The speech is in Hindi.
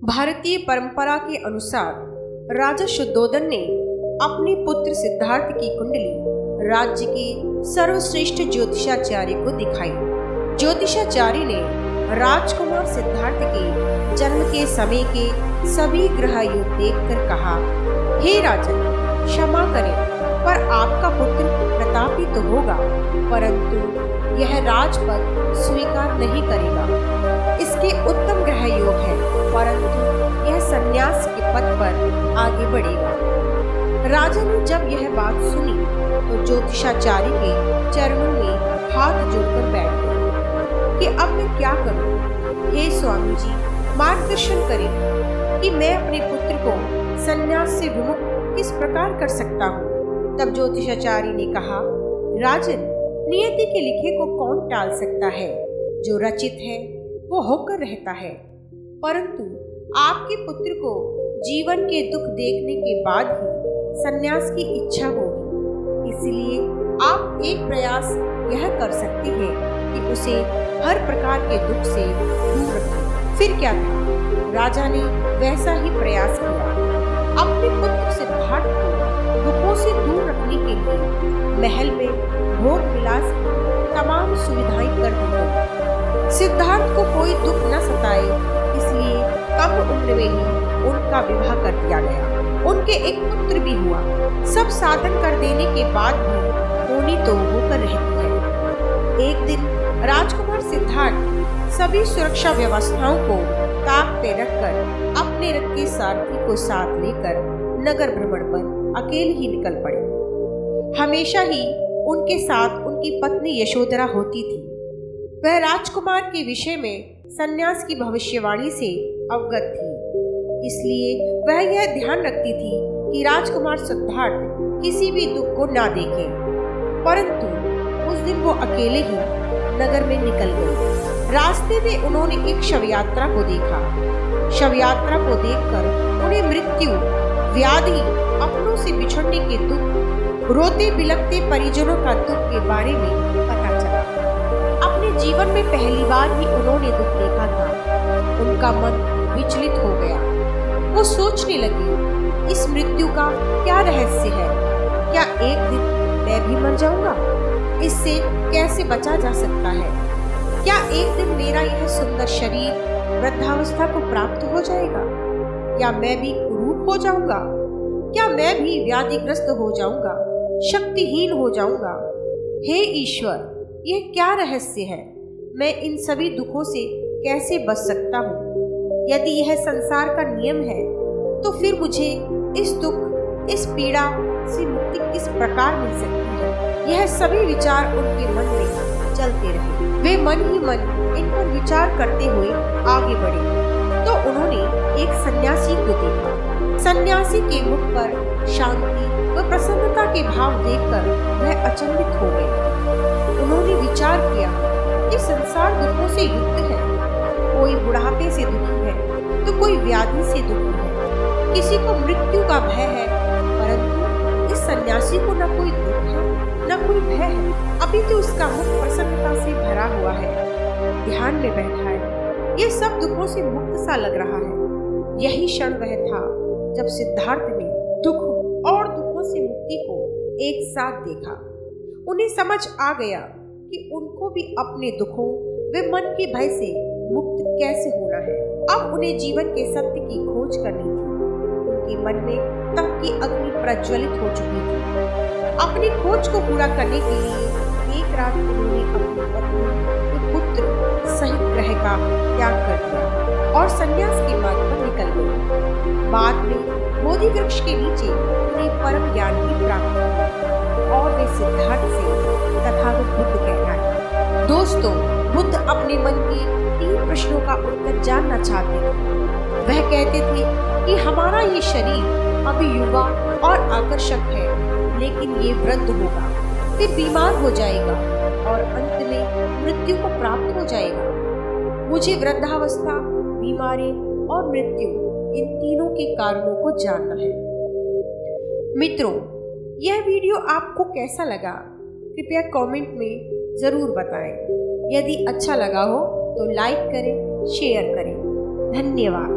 भारतीय परंपरा के अनुसार राजा शुद्धोधन ने अपने पुत्र सिद्धार्थ की कुंडली राज्य के सर्वश्रेष्ठ ज्योतिषाचार्य को दिखाई। ज्योतिषाचार्य ने राजकुमार सिद्धार्थ के जन्म के समय के सभी ग्रह योग देखकर कहा, हे राजन, क्षमा करें, पर आपका पुत्र प्रतापी तो होगा, परंतु यह राजपद स्वीकार नहीं करेगा। इसके उत्तम ग्रह योग है, परंतु यह संन्यास के पद पर आगे बढ़ेगा। राजा ने जब यह बात सुनी तो ज्योतिषाचार्य के चरणों में हाथ जोड़कर बैठ गए कि अब मैं क्या करूं? हे स्वामी जी, मार्गदर्शन करें कि मैं अपने पुत्र को संन्यास से विमुक्त किस प्रकार कर सकता हूँ। तब ज्योतिषाचार्य ने कहा, राजन, नियति के लिखे को कौन टाल सकता है? जो रचित है वो होकर रहता है, परंतु आपके पुत्र को जीवन के दुख देखने के बाद ही संन्यास की इच्छा होगी। इसलिए आप एक प्रयास यह कर सकते हैं कि उसे हर प्रकार के दुख से दूर रखें। फिर क्या था, राजा ने वैसा ही प्रयास किया। अपने पुत्र सिद्धार्थ को दुखों से दूर रखने के लिए महल में भोग विलास तमाम सुविधाएं कर दी गई। सिद्धार्थ को कोई दुख न सताए, इसलिए कम उम्र में ही उनका विवाह कर दिया गया। उनके एक पुत्र भी हुआ। सब साधन कर देने के बाद भी होनी तो होकर रहती है। एक दिन राजकुमार सिद्धार्थ सभी सुरक्षा व्यवस्थाओं को ताक पे रखकर अपने रथ के सारथी को साथ लेकर नगर भ्रमण पर अकेले ही निकल पड़े। हमेशा ही उनके साथ उनकी पत्नी यशोधरा होती थी। वह राजकुमार के विषय में संन्यास की भविष्यवाणी से अवगत थी, इसलिए वह यह ध्यान रखती थी कि राजकुमार सिद्धार्थ किसी भी दुख को ना देखे। परंतु उस दिन वो अकेले ही नगर में निकल गए। रास्ते में उन्होंने एक शव यात्रा को देखा। शव यात्रा को देखकर उन्हें मृत्यु, व्याधि, अपनों से बिछड़ने के दुख, रोते बिलखते परिजनों का दुख के बारे में पता चला। अपने जीवन में पहली बार ही उन्होंने दुख देखा था। उनका मन विचलित हो गया। वो सोचने लगे, इस मृत्यु का क्या रहस्य है? क्या एक दिन मैं भी मर जाऊंगा? इससे कैसे बचा जा सकता है? क्या एक दिन मेरा यह सुंदर शरीर वृद्धावस्था को प्राप्त हो जाएगा? क्या मैं भी कुरूप हो जाऊंगा? क्या मैं भी व्याधिग्रस्त हो जाऊंगा, शक्तिहीन हो जाऊंगा? हे ईश्वर, यह क्या रहस्य है? मैं इन सभी दुखों से कैसे बच सकता हूँ? यदि यह संसार का नियम है, तो फिर मुझे इस दुख, इस पीड़ा से मुक्ति किस प्रकार मिल सकती है? यह सभी विचार उनके मन में चलते रहे। वे मन ही मन इन पर विचार करते हुए आगे बढ़े तो उन्होंने एक सन्यासी को देखा। सन्यासी के मुख पर शांति व प्रसन्नता के भाव देखकर वह अचंभित हो गए। उन्होंने विचार किया कि संसार दुखों से युक्त है। कोई बुढ़ापे से दुखी है तो कोई व्याधि से दुखी है, किसी को मृत्यु का भय है, परंतु इस सन्यासी को न कोई दुख है न कोई भय है। अभी तो उसका मुख प्रसन्नता से भरा हुआ है, ध्यान में बैठा है। ये सब दुखों से मुक्त सा लग रहा है। यही क्षण वह था जब सिद्धार्थ ने दुख और दुखों से मुक्ति को एक साथ देखा। उन्हें समझ आ गया कि उनको भी अपने दुखों व मन के भय से मुक्त कैसे होना है। अब उन्हें जीवन के सत्य की खोज करनी थी। उनके मन में तप की अग्नि प्रज्वलित हो चुकी थी। अपनी खोज को पूरा करने के लिए एक रात उन्होंने अपनी पत्नी व पुत्र सहित ग्रह का त्याग कर दिया और संन्यास के मार्ग पर निकल गए। बाद में बोधि वृक्ष के नीचे उन्हें परम ज्ञान की प्राप्ति हुई और वे सिद्धार्थ से तथागत बुद्ध कहलाए। दोस्तों, बुद्ध अपने मन के 3 प्रश्नों का उत्तर जानना चाहते थे। वह कहते थे कि हमारा ये शरीर अभी युवा और आकर्षक है, लेकिन ये वृद्ध होगा, फिर बीमार हो जाएगा और अंत में मृत्यु को प्राप्त हो जाएगा। मुझे वृद्धावस्था, बीमारी और मृत्यु, इन तीनों के कारणों को जानना है। मित्रों, यह वीडियो आपको कैसा लगा? कृपया कमेंट में जरूर बताएं। यदि अच्छा लगा हो तो लाइक करें, शेयर करें। धन्यवाद।